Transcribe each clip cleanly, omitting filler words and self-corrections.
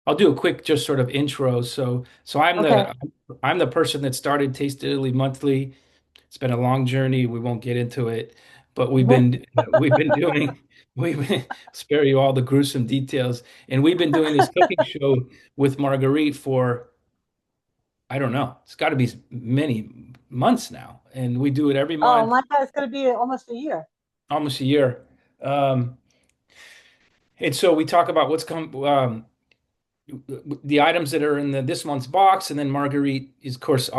I'll do a quick just sort of intro. So Okay. I'm the person that started Taste Italy Monthly. It's been a long journey. We won't get into it, but we've been doing we've been spare you all the gruesome details, and we've been doing this cooking show with Marguerite for I don't know. It's got to be many months now, and we do it every Oh month, my God, it's going to be almost a year. almost a year. Um, and so we talk about what's come. The items that are in this month's box, and then Marguerite is, of course,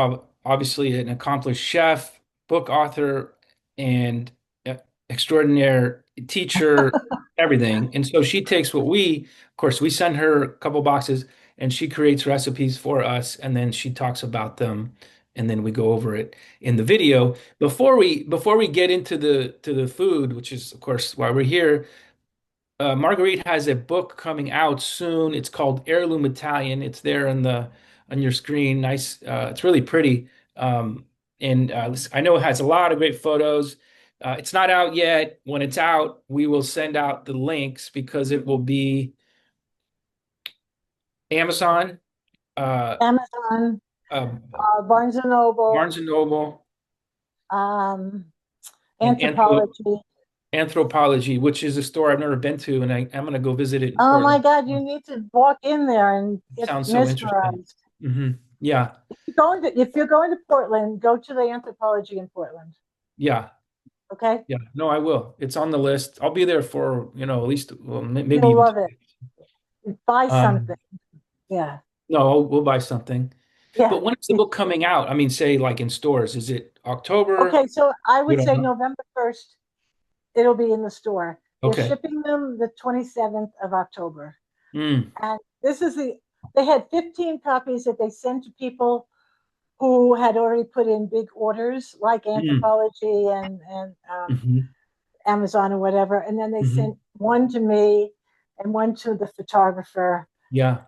obviously an accomplished chef, book author, and extraordinaire teacher, everything. And so she takes of course, we send her a couple boxes, and she creates recipes for us, and then she talks about them, and then we go over it in the video. Before we get into the food, which is, of course, why we're here. Marguerite has a book coming out soon. It's called Heirloom Italian. It's there on your screen. Nice. It's really pretty. And I know it has a lot of great photos. It's not out yet. When it's out, we will send out the links because it will be Amazon, uh, Amazon, uh, Barnes and Noble, Barnes and Noble, um, and Anthropology. Anthropology, which is a store I've never been to, and I'm going to go visit it in Oh my Portland. God, you need to walk in there and get Sounds so interesting. mesmerized. Yeah, If you're going to Portland, go to the Anthropology in Portland. yeah. Okay, Yeah, no, I will. It's on the list. I'll be there for, at least, well, maybe you'll even love 2 weeks. it. Buy something. Um, Yeah, no, we'll buy something. yeah. But when is the book coming out? I mean, say like in stores. Is it October? Okay, so I We would don't say know. November 1st, it'll be in the store. They're Okay. shipping them the 27th of October. Mm, And they had 15 copies that they sent to people who had already put in big orders, like mm, Anthropology and hmm Amazon or whatever. And then they hmm sent one to me and one to the photographer. Yeah.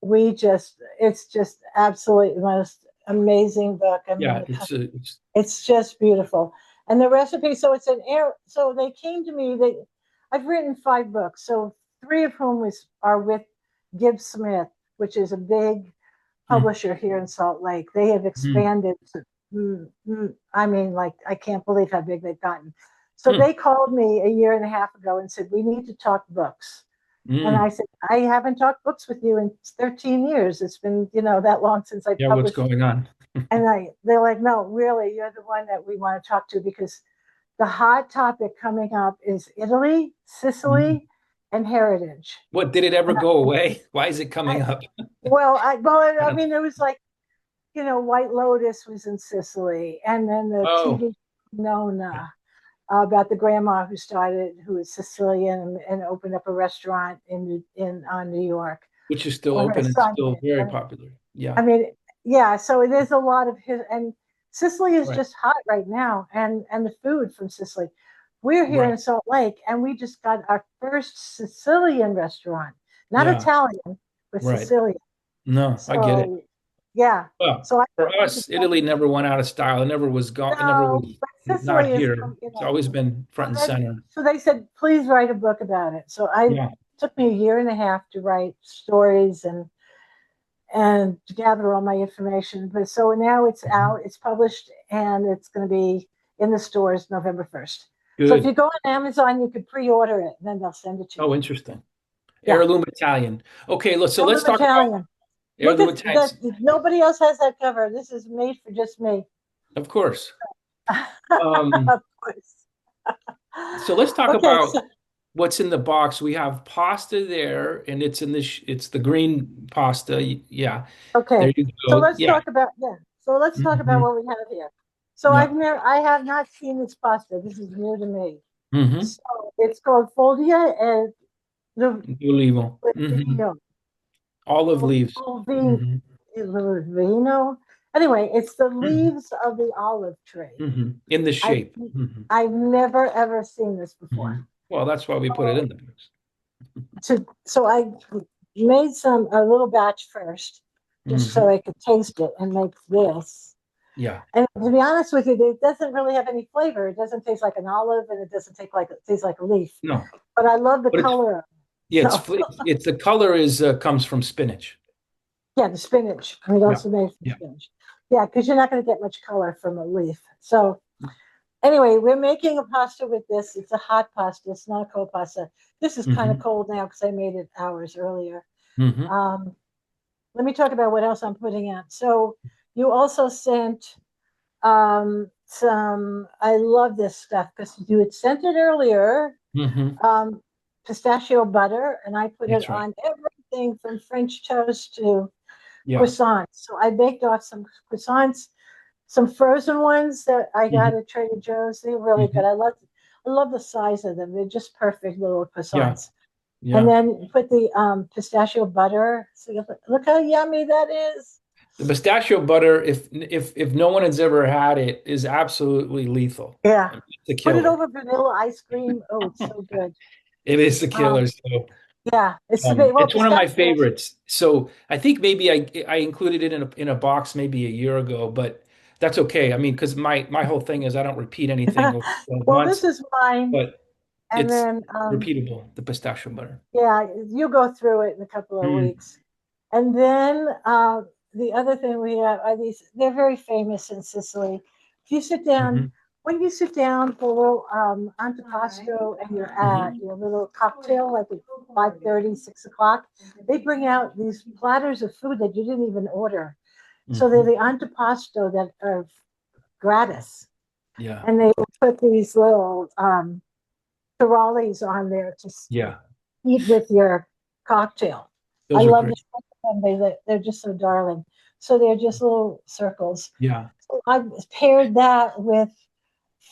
It's just absolutely the most amazing book. I mean, Yeah. It's it's just beautiful. And the recipe, so it's an air. So they came to me. I've written 5 books. So three of whom are with Gibbs Smith, which is a big mm, publisher here in Salt Lake. They have mm, expanded. I mean, like I can't believe how big they've gotten. So mm, they called me a year and a half ago and said we need to talk books. And I mm. said, I haven't talked books with you in 13 years. It's been, that long since I Yeah, what's published. going on? And they're like, no, really, you're the one that we want to talk to because the hot topic coming up is Italy, Mm. Sicily, and heritage. What, did it ever And go away? Why is it coming I, up? I mean, it was like, White Lotus was in Sicily, and then the Oh, TV Nona about the grandma who is Sicilian and opened up a restaurant in on New York, which is still or her open and son still did. very popular. Yeah. I mean, yeah. So there's a lot of his, and Sicily is Right. just hot right now, and the food from Sicily. We're here Right. in Salt Lake, and we just got our first Sicilian restaurant, not Yeah. Italian, but Right. Sicilian. No, I get it. So yeah. Well, So I for need to us, talk. Italy never went out of style. It never was gone. It never No, was but not Sicily is, here. It's always been front so and then, center. so they said, please write a book about it. So I Yeah. took me a year and a half to write stories and to gather all my information. But so now it's Mhm. out, it's published, and it's going to be in the stores November 1st. So if you Good. go on Amazon, you could pre-order it, and then they'll send it to you. Oh, interesting. Yeah, Heirloom Italian. Okay, let's Heirloom talk about Italian. Look heirloom at Italian. that. Nobody else has that cover. This is made for just me. Of course. Of Um, course. so let's talk Okay, about so what's in the box. We have pasta there, and it's the green pasta. Yeah. okay, There you so go. let's Yeah. talk about yeah. So let's talk about hmm what we have here. So Yeah. I have not seen this pasta. This is new to me. hmm So it's called Foglie and Olivo. Vino. Olive leaves. hmm Vino. Anyway, it's the hmm leaves of the olive tree. In the I shape. I've never ever seen this before. Well, that's why we put it So in the box. so I made a little batch first, just so hmm I could taste it and make this. Yeah. And to be honest with you, it doesn't really have any flavor. It doesn't taste like an olive, and it doesn't taste like a leaf. No, But I love the but it's color. Yeah, So it's the color is comes from spinach. yeah, the spinach. I mean, Yeah. also made from Yeah. spinach. Yeah, because you're not going to get much color from a leaf. So anyway, we're making a pasta with this. It's a hot pasta. It's not a cold pasta. This is kind of Hmm. cold now because I made it hours earlier. Hmm. Um, Let me talk about what else I'm putting in. So you also sent some, I love this stuff because you had sent it earlier, Hmm. um, pistachio butter, and I put it That's right. on everything from French toast to Yeah. croissants. So I baked off some croissants, some frozen ones that I got Hmm. at Trader Joe's. They're really good. Hmm. I love the size of them. They're just perfect little Yeah. croissants. And Yeah. then put the pistachio butter. So look how yummy that is. The pistachio butter, if no one has ever had it, is absolutely lethal. Yeah. I mean, it's a Put it killer. over vanilla ice cream. Oh, it's so good. It is a killer. Um, So yeah, it's the well it's one of my pistachio. favorites. So I think maybe I included it in a box maybe a year ago, but that's okay. I mean, because my whole thing is I don't repeat anything over 12 Well, this months, is mine, but and it's then repeatable, the pistachio butter. yeah, you go through it in a couple of Mm. weeks. And then the other thing we have are these, they're very famous in Sicily. If you sit down, Hmm. when you sit down for a little antipasto and you're at Hmm. your little cocktail, like at 5:30, 6 o'clock, they bring out these platters of food that you didn't even order. So they're Hmm. the antipasto that are gratis. Yeah. And they put these little tamales on there to Yeah. eat with your cocktail. I Those are love the great. them. They're just so darling. So they're just little circles. Yeah. So I paired that with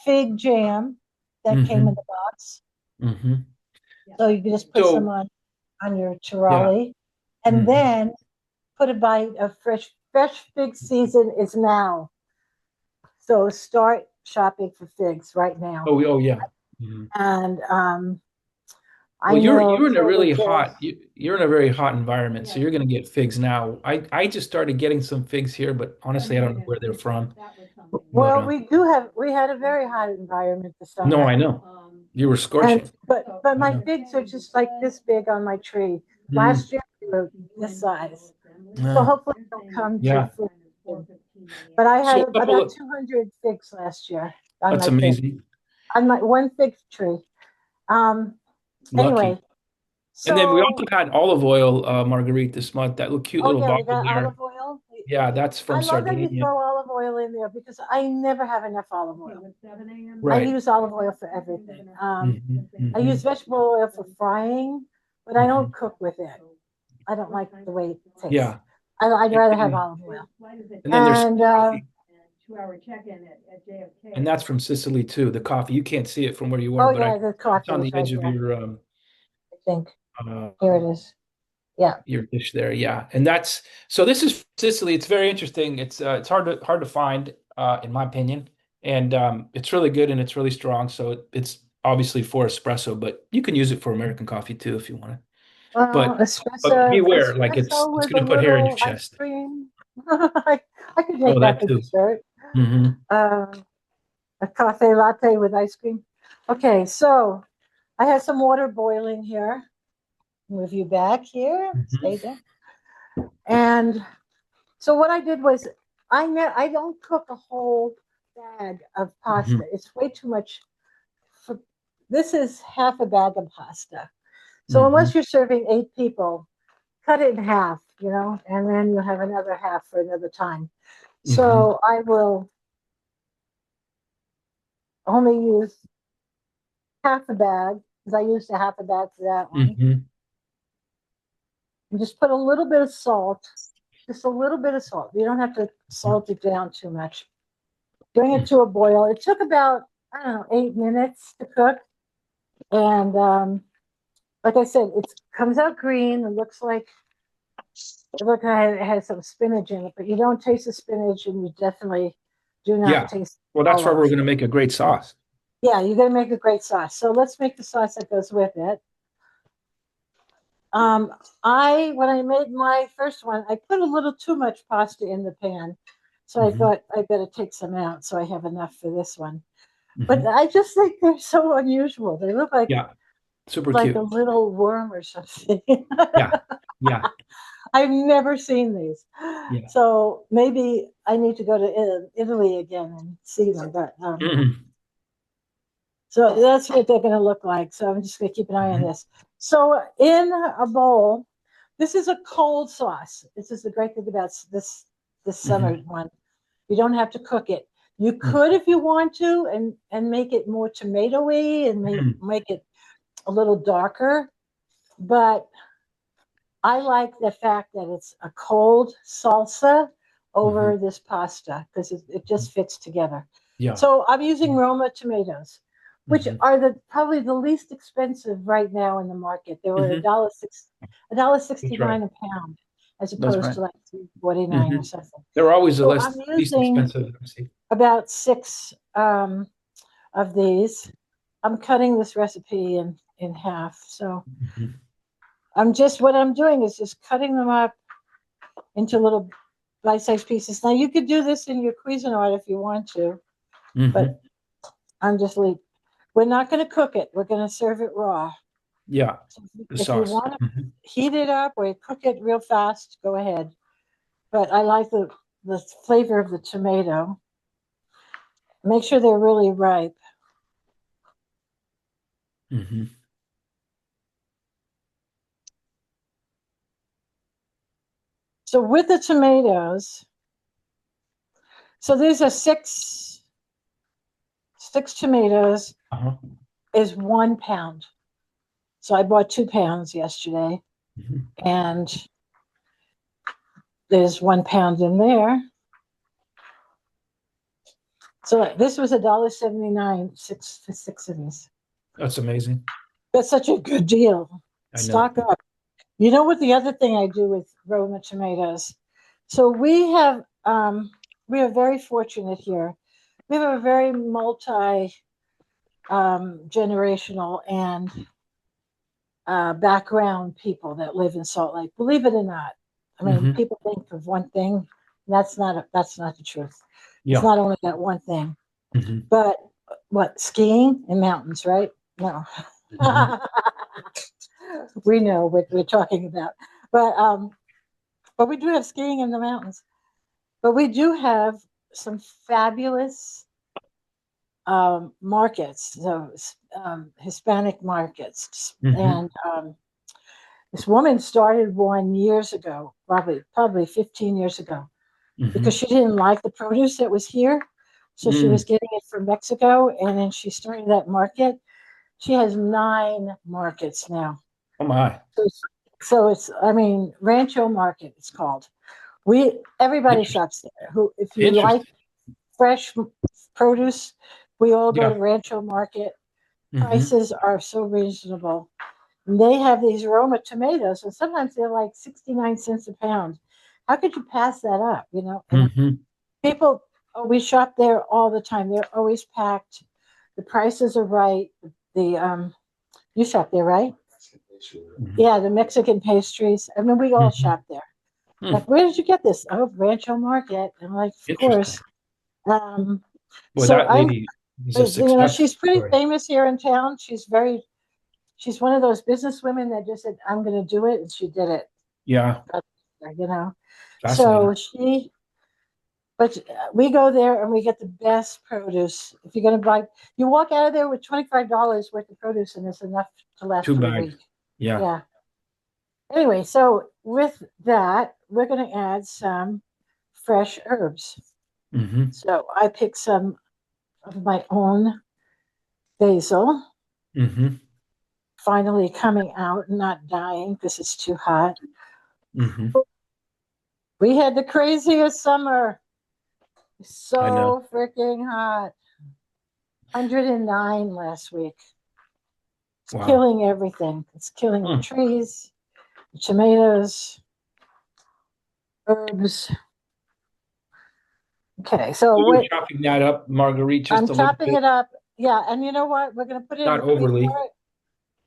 fig jam that came in Hmm. the box. Hmm. So you can just put some So on your yeah. tiroli, and Hmm. then put a bite of fresh fig season is now. So start shopping for figs right now. Oh, oh yeah. Mhm. And I Well, know you're in a Trader really hot Joe's. you're in a very hot environment, so you're going to get figs now. I just started getting some figs here, but honestly, I don't know where they're from. But Well, we had a very hot environment this no, summer. I know you were And scorching. but I my know. figs are just like this big on my tree. Mm. Last year they were this size. So Yeah. hopefully they'll come to Yeah. fruition. But I So had a couple about of 200 figs last year on that's my fig amazing. on my one fig tree. Um Lucky. anyway, And then we so also had olive oil, Marguerite, this month. That little cute oh little yeah, we bottle got there. olive oil. Yeah, that's I from love that you Sardinia. throw olive oil in there because I never have enough olive oil. I Right. use olive oil for everything. Hmm. I use Hmm. vegetable oil for frying, but I don't Hmm. cook with it. I don't like the way it tastes. Yeah. I'd And rather have then, olive oil. and then there's And coffee, and that's from Sicily too. The coffee, you can't see it from where you are, oh but I yeah, the it's coffee on is the right edge of there. I think uh, here it is. Yeah. your dish there. Yeah. And that's so this is Sicily. It's very interesting. It's hard to find in my opinion. And it's really good and it's really strong. So it's obviously for espresso, but you can use it for American coffee too if you want to. Well, But beware, like espresso it's with a going to put hair in your little ice chest. cream. I could Oh, make that that for too. dessert. Hmm. Uh, a cafe latte with ice cream. Okay, so I have some water boiling here. Move you back here. Stay Hmm. there. And so what I did was I don't cook a whole bag of pasta. Hmm. It's way too much. For, this is half a bag of pasta. So Hmm. unless you're serving 8 people, cut it in half, and then you have another half for another time. Hmm. So I will only use half a bag because I used a half a bag for that one. Hmm. And just put a little bit of salt, just a little bit of salt. You don't have to salt it down too much. Bring it to a boil. It took about, I don't know, 8 minutes to cook. And like I said, it comes out green. It has some spinach in it, but you don't taste the spinach, and you definitely do not Yeah. taste Well, the that's why olive. we're going to make a great sauce. Yeah, you're gonna make a great sauce. So let's make the sauce that goes with it. I when I made my first one, I put a little too much pasta in the pan, so I Hmm. thought I better take some out so I have enough for this one. But Hmm. I just think they're so unusual. They look like Yeah. Super like a cute. little worm or something. Yeah. Yeah. I've never seen these. Yeah. So maybe I need to go to Italy again and see them. But Mhm. so that's what they're going to look like. So I'm just going to keep an eye on Mhm. this. So in a bowl, this is a cold sauce. This is the great thing about this summer Mhm. one. You don't have to cook it. You Mhm. could if you want to, and make it more tomatoey and Mhm. make it a little darker. But I like the fact that it's a cold salsa Mhm. over this pasta because it just fits together. Yeah. So I'm using Roma tomatoes, which Mhm. are the probably the least expensive right now in the market. They were Mhm. a dollar That's sixty right. nine a pound, as That's opposed right. to like 3.49 or Mhm. something. They're always the So I'm least using expensive. I see. about six of these. I'm cutting this recipe in half. So Mhm. what I'm doing is just cutting them up into little bite-sized pieces. Now you could do this in your Cuisinart if you want to, but Mhm. I'm just leave. We're not going to cook it. We're going to serve it raw. Yeah. So The if you sauce. want to Mhm. heat it up or cook it real fast, go ahead. But I like the flavor of the tomato. Make sure they're really ripe. Mhm. So with the tomatoes, so these are six tomatoes Uh-huh. is 1 pound. So I bought 2 pounds yesterday, Mhm. and there's 1 pound in there. So this was $1.79, six of these. That's amazing. That's such a good deal. I know. Stock up. You know what the other thing I do with Roma tomatoes? So we are very fortunate here. We have a very multi generational and background people that live in Salt Lake. Believe it or not. I mean, Hmm. people think of one thing. That's not the truth. It's Yeah. not only that one thing, Hmm. but what skiing and mountains, right? No. Hmm. We know what we're talking about. But but we do have skiing in the mountains. But we do have some fabulous markets, those Hispanic markets. Hmm. And this woman started one years ago, probably 15 years ago, because Hmm. she didn't like the produce that was here. So she was Mm. getting it from Mexico, and then she started that market. She has 9 markets now. Oh my. So I mean, Rancho Market, it's called. Everybody Interesting. shops there. Who, if you like Interesting. fresh produce, we all go to Yeah. Rancho Market. Hmm. Prices are so reasonable. And they have these Roma tomatoes, and sometimes they're like 69 cents a pound. How could you pass that up? And Hmm. people, oh, we shop there all the time. They're always packed. The prices are right. The You shop there, right? Hmm. Yeah, the Mexican pastries. I mean, we all Hmm. shop there. Hmm. Like, where did you get this? Oh, Rancho Market. And I'm like, of Interesting. course. Um, Boy, so that lady is a success she's pretty story. famous here in town. She's one of those business women that just said, I'm going to do it. And she did it, Yeah. you know. So Fascinating. but we go there and we get the best produce. If you're going to buy, you walk out of there with $25 worth of produce, and it's enough to last Two for a bags. week. Yeah. Yeah. Anyway, so with that, we're going to add some fresh herbs. Hmm. So I picked some of my own basil, Hmm. finally coming out and not dying because it's too hot. Hmm. We had the craziest summer. I know. So freaking hot. 109 last week. It's Wow. killing everything. It's killing the Hmm. trees, the tomatoes, herbs. Okay, so So you're chopping that up, Marguerite, I'm just a little chopping bit, it up. Yeah, and you know what? We're going to put it in not the freezer. overly.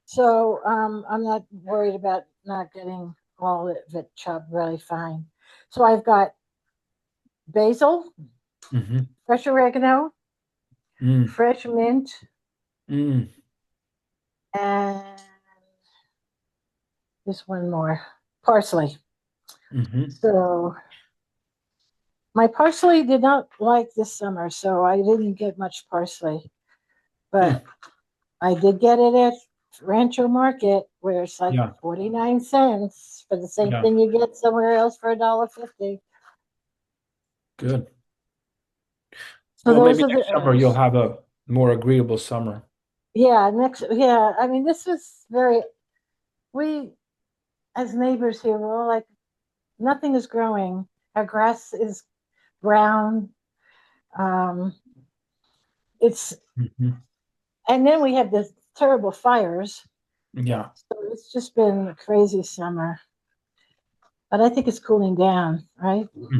So I'm not worried about not getting all of it chopped really fine. So I've got basil, Hmm. fresh oregano, Mm. fresh mint, Mm. and Just one more. Parsley. Hmm. So my parsley did not like this summer, so I didn't get much parsley. But Hmm. I did get it at Rancho Market, where it's like Yeah. 49 cents for the same Yeah. thing you get somewhere else for $1.50. Good. So Well, those maybe are the next summer you'll herbs. have a more agreeable summer. Yeah, I mean, this was very, we as neighbors here, we're all like, nothing is growing. Our grass is brown. Um, it's, Hmm. and then we have the terrible fires. Yeah. So it's just been a crazy summer. But I think it's cooling down, right? Hmm.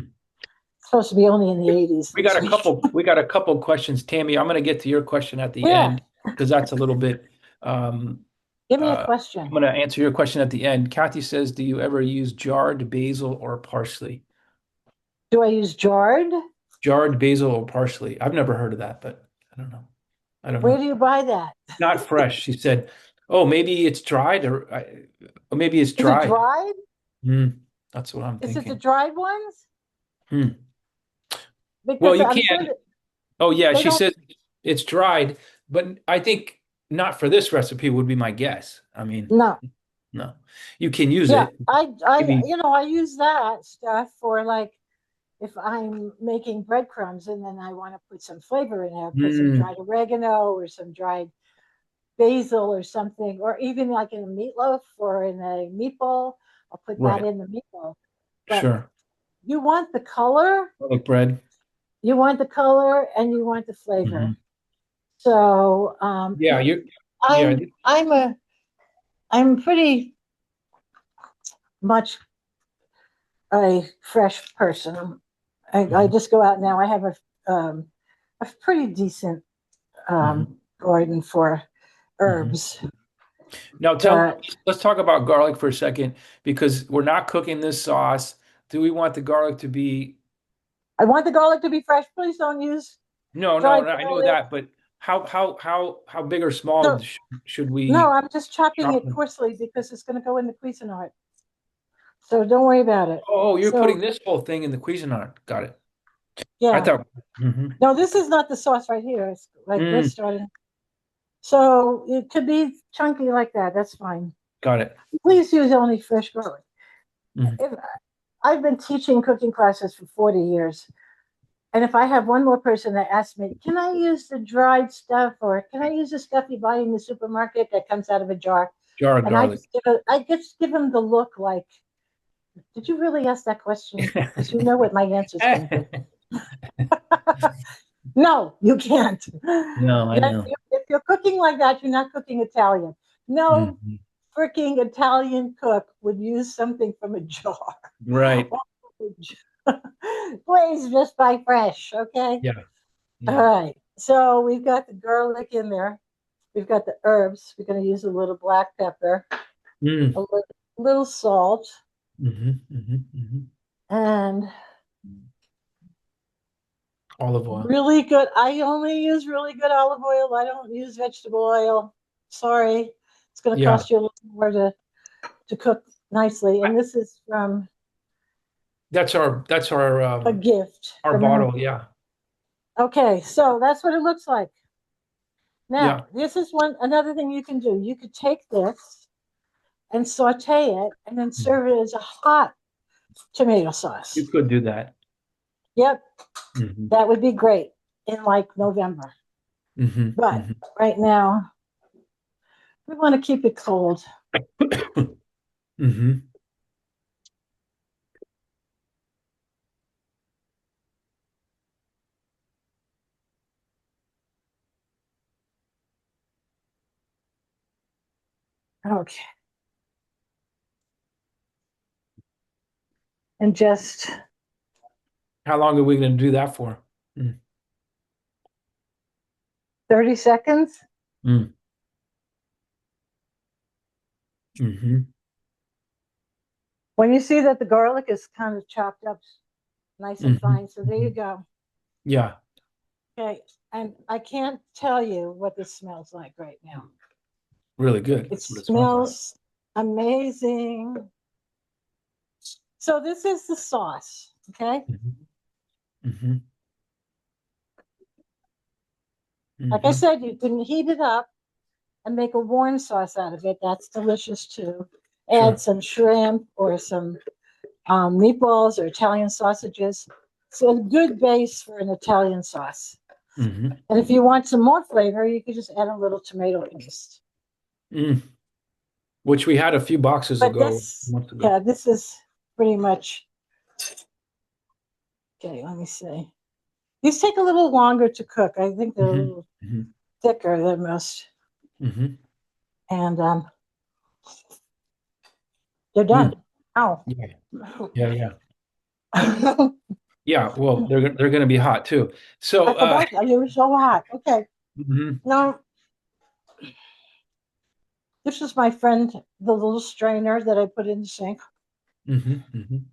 It's supposed to be only in the 80s next week. We got a couple questions. Tammy, I'm going to get to your question at the Yeah, end because that's a little bit um give me a uh I'm question. going to answer your question at the end. Kathy says, "Do you ever use jarred basil or parsley?" Do I use jarred? Jarred basil or parsley. I've never heard of that, but I don't know. I don't Where know. do you buy that? Not fresh. She said, "Oh, maybe it's dried or maybe it's Is it dried." dried? Hmm. That's what I'm Is it the thinking. dried ones? Hmm. Well, Because you I'm sure can. that Oh yeah, they she don't. says it's dried, but I think not for this recipe would be my guess. I mean, No. no. You can use Yeah, it. I, Maybe I use that stuff for like if I'm making breadcrumbs and then I want to put some flavor in there, put some mm, dried oregano or some dried basil or something, or even like in a meatloaf or in a meatball, I'll put that right. in the meatball. But Sure. you want the color, Garlic bread. and you want the flavor. Hmm. So Yeah, you yeah. I'm a I'm pretty much a fresh person. I Mhm, just go out now. I have a pretty decent mhm, garden for mhm. herbs, Now but let's talk about garlic for a second because we're not cooking this sauce. Do we want the garlic to be I want the garlic to be fresh. Please don't use no, dried I know garlic. that, but how big or small So should no, we I'm just chopping chop it them? coarsely because it's going to go in the Cuisinart. So don't worry about it. Oh, you're So putting this whole thing in the Cuisinart. Got it. I yeah, thought. Hmm. no, this is not the sauce right here. It's like we're Mm, starting. So it could be chunky like that. That's fine. got it. Please use only fresh garlic. Mhm. If I've been teaching cooking classes for 40 years, and if I have one more person that asks me, can I use the dried stuff or can I use the stuff you buy in the supermarket that comes out of a jar? Jar of And garlic. I just give them the look like, did you really ask that question? Because you know what my answer is going to be. No, you can't. No, I know. If you're cooking like that, you're not cooking Italian. No Mhm. freaking Italian cook would use something from a jar. Right. Please just buy fresh, okay? Yeah. All Yeah. right. So we've got the garlic in there. We've got the herbs. We're going to use a little black pepper, Mm. little salt, Hmm. Hmm. Hmm. and Olive oil. really good. I only use really good olive oil. I don't use vegetable oil. Sorry. It's going to Yeah. cost you a little more to cook nicely. And this is from That's our a gift our from an. bottle. Yeah. Okay, so that's what it looks like. Yeah. Now, this is another thing you can do. You could take this and saute it and then Mhm. serve it as a hot tomato You sauce. could do that. Yep, Hmm. that would be great in like November. Hmm. But Hmm. right now, we want to keep it cold. Hmm. Okay. And just How long are we going to do that for? Mm. 30 seconds. Mm. Hmm. When you see that the garlic is kind of chopped up nice and Hmm. fine. So there you go. Yeah. Okay. And I can't tell you what this smells like right now. Really good. It That's what it smells like. smells. Amazing. So this is the sauce, okay? Hmm. Like I Hmm. said, you can heat it up and make a warm sauce out of it. That's delicious too. Add Sure. some shrimp or some meatballs or Italian sausages. So a good base for an Italian sauce. Hmm. And if you want some more flavor, you could just add a little tomato paste. Mm. Which we had a few boxes But ago, this, months ago. yeah, this is pretty much, okay, let me see. These take a little longer to cook. I think they're a Hmm. little Hmm. thicker than most. Hmm. And they're Mm. done. Ow. Yeah. Yeah. Yeah. I Yeah. Well, they're going to be hot too. So, forgot that they were so hot. Okay. mhm, Now, this is my friend, the little strainer that I put in the sink. mhm, mhm.